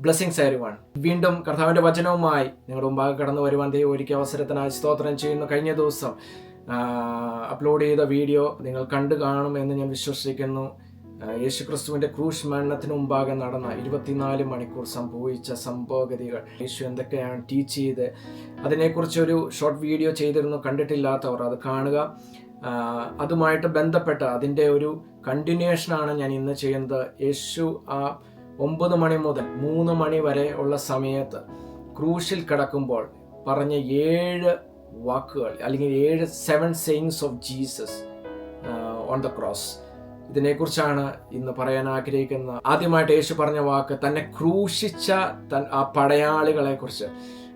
Blessings everyone. വീണ്ടും കർത്താവിൻ്റെ വചനവുമായി നിങ്ങളുടെ മുമ്പാകെ കടന്നു വരുവാൻ ദൈവം ഒരുക്കിയ അവസരത്തിനായി സ്തോത്രം ചെയ്യുന്നു. കഴിഞ്ഞ ദിവസം അപ്ലോഡ് ചെയ്ത വീഡിയോ നിങ്ങൾ കണ്ടു കാണുമെന്ന് ഞാൻ വിശ്വസിക്കുന്നു. യേശുക്രിസ്തുവിൻ്റെ ക്രൂശ് മരണത്തിന് മുമ്പാകെ നടന്ന 24 മണിക്കൂർ സംഭവിച്ച സംഭവഗതികൾ, യേശു എന്തൊക്കെയാണ് ടീച്ച് ചെയ്ത്, അതിനെക്കുറിച്ചൊരു ഷോർട്ട് വീഡിയോ ചെയ്തിരുന്നു. കണ്ടിട്ടില്ലാത്തവർ അത് കാണുക. അതുമായിട്ട് ബന്ധപ്പെട്ട അതിൻ്റെ ഒരു കണ്ടിന്യൂഷനാണ് ഞാൻ ഇന്ന് ചെയ്യുന്നത്. യേശു 9 മണി മുതൽ 3 മണി വരെ ഉള്ള സമയത്ത് ക്രൂശിൽ കിടക്കുമ്പോൾ പറഞ്ഞ 7 വാക്കുകൾ, അല്ലെങ്കിൽ 7 sayings of Jesus on the cross, ഇതിനെക്കുറിച്ചാണ് ഇന്ന് പറയാൻ ആഗ്രഹിക്കുന്നത്. ആദ്യമായിട്ട് യേശു പറഞ്ഞ വാക്ക് തന്നെ ക്രൂശിച്ച ആ പടയാളികളെ കുറിച്ച്.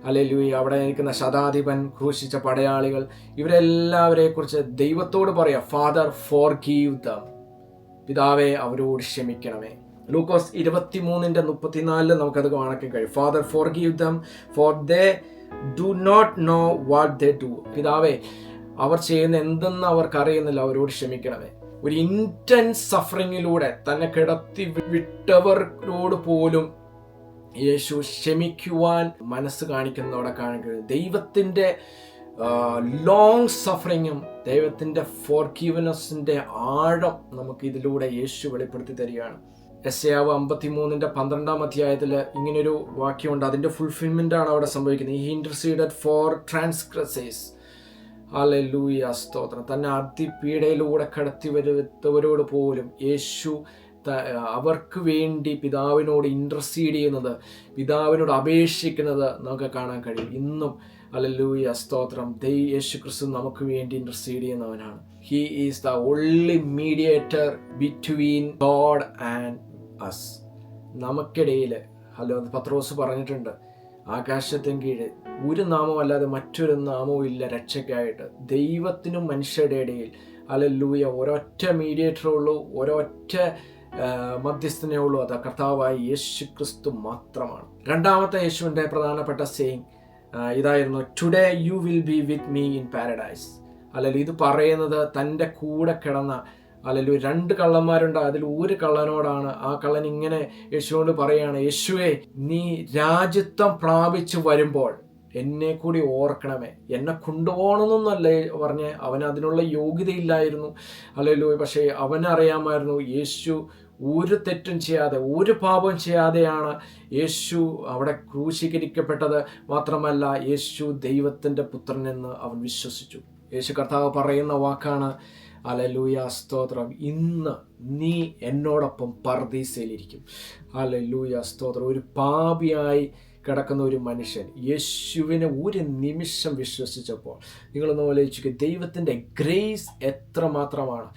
ഹല്ലേലൂയ. അവിടെ നിൽക്കുന്ന ശതാധിപൻ, ക്രൂശിച്ച പടയാളികൾ, ഇവരെല്ലാവരെ കുറിച്ച് ദൈവത്തോട് പറയാ, ഫാദർ ഫോർഗീവ് ദം, പിതാവേ അവരോട് ക്ഷമിക്കണമേ. ലൂക്കോസ് 23:34 നമുക്കത് കാണാൻ കഴിയും. Father forgive them for they do not know what they do. പിതാവേ അവർ ചെയ്യുന്ന എന്തെന്ന് അവർക്ക് അറിയുന്നില്ല, അവരോട് ക്ഷമിക്കണമേ. ഒരു ഇന്റൻസ് സഫറിങ്ങിലൂടെ തന്നെ കിടത്തി വിട്ടവരോട് പോലും യേശു ക്ഷമിക്കുവാൻ മനസ്സ് കാണിക്കുന്നതോടെ കാണാൻ കഴിയും. ദൈവത്തിൻ്റെ ലോങ് സഫറിങ്ങും ദൈവത്തിൻ്റെ ഫോർഗീവ്നെസ്സിൻ്റെ ആഴം നമുക്ക് ഇതിലൂടെ യേശു വെളിപ്പെടുത്തി തരികയാണ്. യെശയ്യാവ് 53:12 അധ്യായത്തിൽ ഇങ്ങനൊരു വാക്യമുണ്ട്. അതിൻ്റെ ഫുൾഫിൽമെൻ്റ് ആണ് അവിടെ സംഭവിക്കുന്നത്. He interceded for transgressors. Hallelujah, സ്തോത്രം. തന്നെ അതിപീഡയിലൂടെ കടത്തി വരുത്തവരോട് പോലും യേശു അവർക്ക് വേണ്ടി പിതാവിനോട് ഇന്റർസീഡ് ചെയ്യുന്നത്, പിതാവിനോട് അപേക്ഷിക്കുന്നത് നമുക്ക് കാണാൻ കഴിയും. ഇന്നും ഹല്ലേലൂയ, സ്തോത്രം. യേശു ക്രിസ്തു നമുക്ക് വേണ്ടി ഇന്റർസീഡ് ചെയ്യുന്നവനാണ്. He is the only mediator between God and us. നമുക്കിടയിൽ പത്രോസ് പറഞ്ഞിട്ടുണ്ട്, ആകാശത്തിന് കീഴിൽ ഒരു നാമം അല്ലാതെ മറ്റൊരു നാമവും ഇല്ല രക്ഷയ്ക്കായിട്ട്. ദൈവത്തിനും മനുഷ്യരുടെ ഇടയിൽ ഹല്ലേലൂയ ഒരൊറ്റ മീഡിയേറ്ററേ ഉള്ളൂ, ഒരൊറ്റ മധ്യസ്ഥനേ ഉള്ളൂ. അത് കർത്താവായ യേശു ക്രിസ്തു മാത്രമാണ്. രണ്ടാമത്തെ യേശുവിൻ്റെ പ്രധാനപ്പെട്ട സെയിങ് ഇതായിരുന്നു, today you will be with me in paradise. അല്ലെങ്കിൽ ഇത് പറയുന്നത് തൻ്റെ കൂടെ കിടന്ന, അല്ലെങ്കിൽ 2 കള്ളന്മാരുണ്ട്, അതിൽ ഒരു കള്ളനോടാണ്. ആ കള്ളൻ ഇങ്ങനെ യേശുവോട് പറയാണ്, യേശുവേ നീ രാജ്യത്വം പ്രാപിച്ചു വരുമ്പോൾ എന്നെ കൂടി ഓർക്കണമേ. എന്നെ കൊണ്ടുപോകണമെന്നല്ലേ പറഞ്ഞ് അവന് അതിനുള്ള യോഗ്യതയില്ലായിരുന്നു. ഹല്ലേലൂയ. പക്ഷേ അവനറിയാമായിരുന്നു യേശു ഒരു തെറ്റും ചെയ്യാതെ, ഒരു പാപം ചെയ്യാതെയാണ് യേശു അവിടെ ക്രൂശീകരിക്കപ്പെട്ടത്. മാത്രമല്ല യേശു ദൈവത്തിൻ്റെ പുത്രനെന്ന് അവൻ വിശ്വസിച്ചു. യേശു കർത്താവ് പറയുന്ന വാക്കാണ്, ഹല്ലേലൂയ, സ്തോത്രം, ഇന്ന് നീ എന്നോടൊപ്പം പർദീസയിലിരിക്കും. ഹല്ലേലൂയ, സ്തോത്രം. ഒരു പാപിയായി കിടക്കുന്ന ഒരു മനുഷ്യൻ യേശുവിനെ ഒരു നിമിഷം വിശ്വസിച്ചപ്പോൾ നിങ്ങളൊന്ന് ആലോചിക്കുക, ദൈവത്തിൻ്റെ ഗ്രേസ് എത്രമാത്രമാണ്.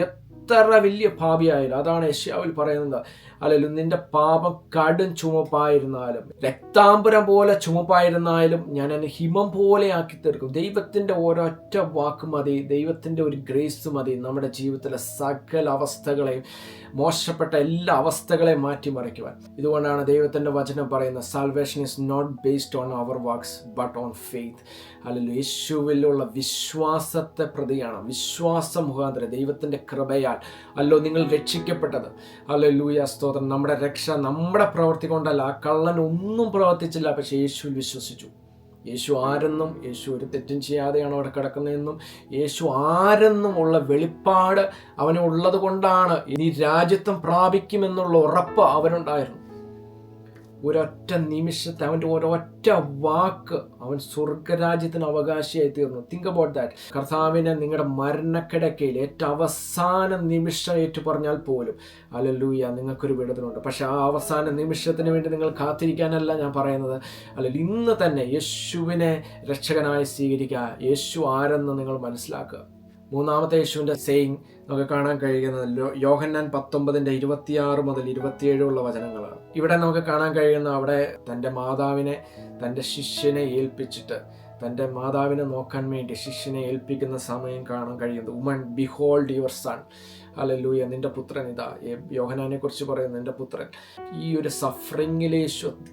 എത്ര വലിയ പാപിയായാലും, അതാണ് യെശയ്യാവിൽ പറയുന്നത്, അല്ലെങ്കിൽ നിന്റെ പാപം കടും ചുമപ്പായിരുന്നാലും, രക്താംബരം പോലെ ചുമപ്പായിരുന്നാലും ഞാൻ എന്നെ ഹിമം പോലെ ആക്കി തീർക്കും. ദൈവത്തിൻ്റെ ഒരൊറ്റ വാക്ക് മതി, ദൈവത്തിൻ്റെ ഒരു ഗ്രേസ് മതി നമ്മുടെ ജീവിതത്തിലെ സകല അവസ്ഥകളെയും, മോശപ്പെട്ട എല്ലാ അവസ്ഥകളെയും മാറ്റിമറിക്കുവാൻ. ഇതുകൊണ്ടാണ് ദൈവത്തിൻ്റെ വചനം പറയുന്നത്, salvation is not based on our works but on faith. അല്ലെങ്കിൽ യേശുവിലുള്ള വിശ്വാസത്തെ പ്രതിയാണ്. വിശ്വാസം മുഖാന്തരം ദൈവത്തിൻ്റെ കൃപയാൽ അല്ലോ നിങ്ങൾ രക്ഷിക്കപ്പെട്ടത്. ഹല്ലേലൂയ, സ്തോത്രം. നമ്മുടെ രക്ഷ നമ്മുടെ പ്രവൃത്തി കൊണ്ടല്ല. ആ കള്ളൻ ഒന്നും പ്രവർത്തിച്ചില്ല, പക്ഷേ യേശുവിൽ വിശ്വസിച്ചു. യേശു ആരെന്നും, യേശു ഒരു തെറ്റും ചെയ്യാതെയാണ് അവിടെ കിടക്കുന്നതെന്നും, യേശു ആരെന്നും ഉള്ള വെളിപ്പാട് അവന് ഉള്ളത് കൊണ്ടാണ് ഇനി രാജ്യത്വം പ്രാപിക്കുമെന്നുള്ള ഉറപ്പ് അവനുണ്ടായിരുന്നു. ഒരൊറ്റ നിമിഷത്തെ അവൻ്റെ ഒരൊറ്റ വാക്ക് അവൻ സ്വർഗരാജ്യത്തിന് അവകാശിയായി തീർന്നു. Think about that. കർത്താവിനെ നിങ്ങളുടെ മരണക്കിടക്കയിൽ ഏറ്റവും അവസാന നിമിഷം ഏറ്റു പറഞ്ഞാൽ പോലും ഹല്ലേലൂയ നിങ്ങൾക്കൊരു വിടുതലുണ്ട്. പക്ഷെ ആ അവസാന നിമിഷത്തിന് വേണ്ടി നിങ്ങൾ കാത്തിരിക്കാനല്ല ഞാൻ പറയുന്നത്. അല്ലെങ്കിൽ ഇന്ന് തന്നെ യേശുവിനെ രക്ഷകനായി സ്വീകരിക്കുക. യേശു ആരെന്ന് നിങ്ങൾ മനസ്സിലാക്കുക. മൂന്നാമത്തെ യേശുവിൻ്റെ സെയിങ് നമുക്ക് കാണാൻ കഴിയുന്നത് യോഹന്നാൻ 19:26 മുതൽ 27 ഉള്ള വചനങ്ങളാണ്. ഇവിടെ നമുക്ക് കാണാൻ കഴിയുന്ന, അവിടെ തൻ്റെ മാതാവിനെ തൻ്റെ ശിഷ്യനെ ഏൽപ്പിച്ചിട്ട്, തൻ്റെ മാതാവിനെ നോക്കാൻ വേണ്ടി ശിഷ്യനെ ഏൽപ്പിക്കുന്ന സമയം കാണാൻ കഴിയുന്നത്, woman behold your sun. Hallelujah, നിന്റെ പുത്രൻ ഇതാ. യോഹന്നാനെ കുറിച്ച് പറയുന്നത് നിന്റെ പുത്രൻ. ഈ ഒരു സഫറിങ്ങിൽ,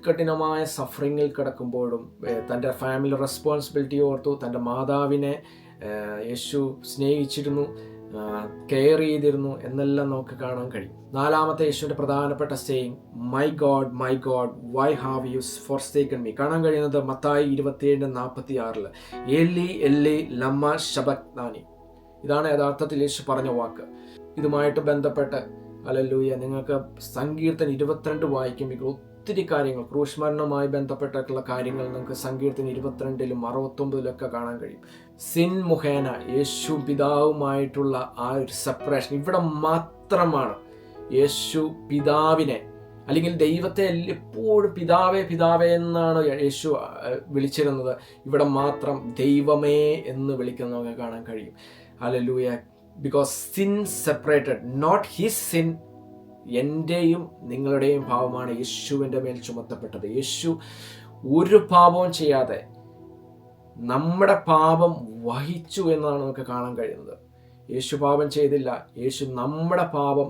കഠിനമായ സഫറിങ്ങിൽ കിടക്കുമ്പോഴും തൻ്റെ ഫാമിലി റെസ്പോൺസിബിലിറ്റി ഓർത്തു. തൻ്റെ മാതാവിനെ യേശു സ്നേഹിച്ചിരുന്നു. കെയർ ചെയ്തിരുന്നു എന്നെല്ലാം നമുക്ക് കാണാൻ കഴിയും. നാലാമത്തെ യേശുവിൻ്റെ പ്രധാനപ്പെട്ട saying, my God why have you forsaken me, കാണാൻ കഴിയുന്നത് മത്തായി 27:46. എല്ലി എല്ലി ലമ്മ ശബക്താനി. ഇതാണ് യഥാർത്ഥത്തിൽ യേശു പറഞ്ഞ വാക്ക്. ഇതുമായിട്ട് ബന്ധപ്പെട്ട് ഹല്ലേലൂയ നിങ്ങൾക്ക് സങ്കീർത്തനം 22 വായിക്കുമ്പോൾ ഒത്തിരി കാര്യങ്ങൾ ക്രൂശ് ബന്ധപ്പെട്ടിട്ടുള്ള കാര്യങ്ങൾ നിങ്ങൾക്ക് സങ്കീർത്തനം 22-ലും 69-ലൊക്കെ കാണാൻ കഴിയും. സിൻ മുഖേന യേശു പിതാവുമായിട്ടുള്ള ആ ഒരു സെപ്പറേഷൻ ഇവിടെ മാത്രമാണ്. യേശു പിതാവിനെ അല്ലെങ്കിൽ ദൈവത്തെ എപ്പോഴും പിതാവേ എന്നാണ് യേശു വിളിച്ചിരുന്നത്. ഇവിടെ മാത്രം ദൈവമേ എന്ന് വിളിക്കുന്നത് കാണാൻ കഴിയും. Hallelujah. Because sin separated, not his sin, എൻ്റെയും നിങ്ങളുടെയും പാപമാണ് യേശുവിൻ്റെ മേൽ ചുമത്തപ്പെട്ടത്. യേശു ഒരു പാപവും ചെയ്യാതെ നമ്മുടെ പാപം വഹിച്ചു എന്നാണ് നമുക്ക് കാണാൻ കഴിയുന്നത്. യേശു പാപം ചെയ്തില്ല, യേശു നമ്മുടെ പാപം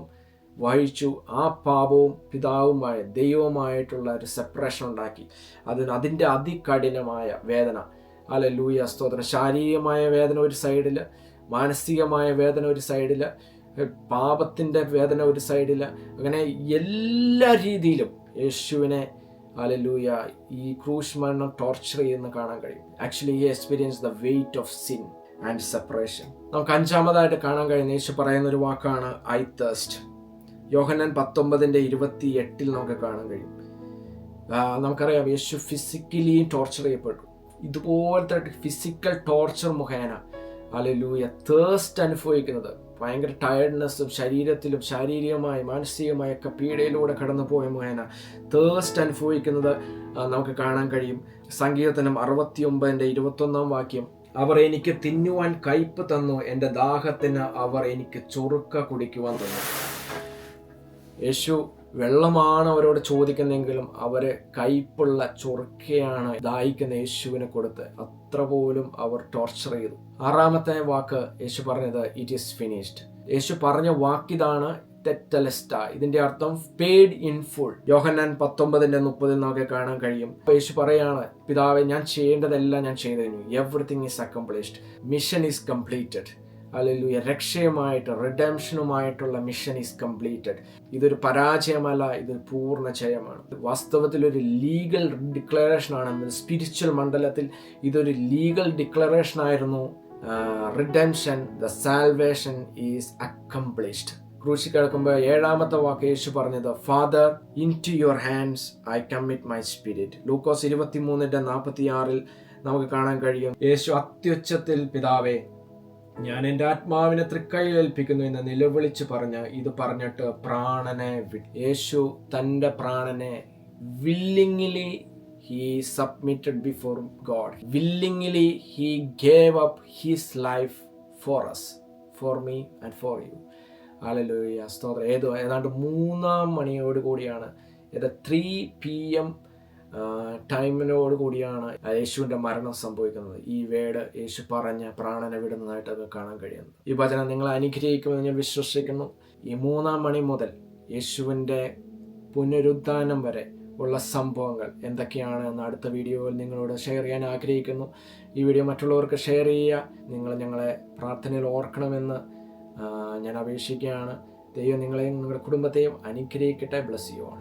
വഹിച്ചു. ആ പാപവും പിതാവുമായ ദൈവമായിട്ടുള്ള ഒരു സെപ്പറേഷൻ ഉണ്ടാക്കി. അതിൻ്റെ അതികഠിനമായ വേദന, ഹല്ലേലൂയ സ്തോത്രം. ശാരീരികമായ വേദന ഒരു സൈഡിൽ, മാനസികമായ വേദന ഒരു സൈഡിൽ, പാപത്തിൻ്റെ വേദന ഒരു സൈഡിൽ, അങ്ങനെ എല്ലാ രീതിയിലും യേശുവിനെ ഹല്ലേലൂയ ഈ ക്രൂശ് മരണം ടോർച്ചർ ചെയ്യുന്ന കാണാൻ കഴിയും. Actually he experience the weight of sin and separation. നമുക്ക് അഞ്ചാമതായിട്ട് കാണാൻ കഴിയുന്ന യേശു പറയുന്ന ഒരു വാക്കാണ് ഐ തേഴ്സ്റ്റ്. യോഹന്നാൻ 19:28 നമുക്ക് കാണാൻ കഴിയും. നമുക്കറിയാം യേശു ഫിസിക്കലി ടോർച്ചർ ചെയ്യപ്പെട്ടു. ഇതുപോലത്തെ ഫിസിക്കൽ ടോർച്ചർ മുഖേന ഹല്ലേലൂയ തേഴ്സ്റ്റ് അനുഭവിക്കുന്നത്, ഭയങ്കര ടയർഡ്നെസ്സും ശരീരത്തിലും ശാരീരികമായി മാനസികമായൊക്കെ പീഡയിലൂടെ കടന്നു പോയ മുഖേന തേഴ്സ്റ്റ് അനുഭവിക്കുന്നത് നമുക്ക് കാണാൻ കഴിയും. സങ്കീർത്തനം 69:21 അവർ എനിക്ക് തിന്നുവാൻ കയ്പ് തന്നു, എൻ്റെ ദാഹത്തിന് അവർ എനിക്ക് ചൊറുക്ക കുടിക്കുവാൻ തന്നു. യേശു വെള്ളമാണ് അവരോട് ചോദിക്കുന്നെങ്കിലും അവര് കയ്പുള്ള ചൊറുക്കയാണ് ദാഹിക്കുന്ന യേശുവിനെ കൊടുത്ത് അത്ര പോലും അവർ ടോർച്ചർ ചെയ്തു. ആറാമത്തെ വാക്ക് യേശു പറഞ്ഞത് ഇറ്റ് ഈസ് ഫിനിഷ്ഡ്. യേശു പറഞ്ഞ വാക്കിതാണ് തെറ്റലസ്റ്റ. ഇതിന്റെ അർത്ഥം പെയ്ഡ് ഇൻ ഫുൾ. യോഹന്നാൻ 19:30 നമുക്ക് കാണാൻ കഴിയും. യേശു പറയാണ്, പിതാവേ ഞാൻ ചെയ്യേണ്ടതെല്ലാം ഞാൻ ചെയ്തു കഴിഞ്ഞു. Everything is accomplished. Mission is completed. Hallelujah. രക്ഷയുമായിട്ട് റിഡംഷനുമായിട്ടുള്ള മിഷൻ ഈസ് കംപ്ലീറ്റഡ്. ഇതൊരു പരാജയമല്ല, ഇതൊരു പൂർണ്ണ ജയമാണ്. വാസ്തവത്തിൽ ഒരു ലീഗൽ ഡിക്ലറേഷനാണ്. സ്പിരിച്വൽ മണ്ഡലത്തിൽ ഇതൊരു ലീഗൽ ഡിക്ലറേഷൻ ആയിരുന്നു. Redemption, the salvation is accomplished. ക്രൂശിൽ കിടക്കുമ്പോൾ ഏഴാമത്തെ വാക്ക് യേശു പറഞ്ഞത്, father into your hands I commit my spirit. ലൂക്കോസ് 23:46 നമുക്ക് കാണാൻ കഴിയും. യേശു അത്യുച്ചത്തിൽ പിതാവേ ഞാൻ എൻ്റെ ആത്മാവിനെ തൃക്കൈയിൽ ഏൽപ്പിക്കുന്നു എന്ന് നിലവിളിച്ച് പറഞ്ഞ ഇത് പറഞ്ഞിട്ട് പ്രാണനെ യേശു തൻ്റെ പ്രാണനെ willingly he submitted before God. Willingly he gave up his life for us, for me and for you. Hallelujah സ്തോത്രം. ഏതാണ്ട് 3 മണിയോട് കൂടിയാണ്, 3 PM ടൈമിനോട് കൂടിയാണ് യേശുവിൻ്റെ മരണം സംഭവിക്കുന്നത്. ഈ വേട് യേശു പറഞ്ഞ പ്രാണനെ വിടുന്നതായിട്ട് അത് കാണാൻ കഴിയുന്നത്. ഈ വചനം നിങ്ങളെ അനുഗ്രഹിക്കുമെന്ന് ഞാൻ വിശ്വസിക്കുന്നു. ഈ 3 മണി മുതൽ യേശുവിൻ്റെ പുനരുദ്ധാനം വരെ ഉള്ള സംഭവങ്ങൾ എന്തൊക്കെയാണ് എന്ന് അടുത്ത വീഡിയോയിൽ നിങ്ങളോട് ഷെയർ ചെയ്യാൻ ആഗ്രഹിക്കുന്നു. ഈ വീഡിയോ മറ്റുള്ളവർക്ക് ഷെയർ ചെയ്യുക. നിങ്ങൾ ഞങ്ങളെ പ്രാർത്ഥനയിൽ ഓർക്കണമെന്ന് ഞാൻ അപേക്ഷിക്കുകയാണ്. ദൈവം നിങ്ങളെയും നിങ്ങളുടെ കുടുംബത്തെയും അനുഗ്രഹിക്കട്ടെ. Bless you all.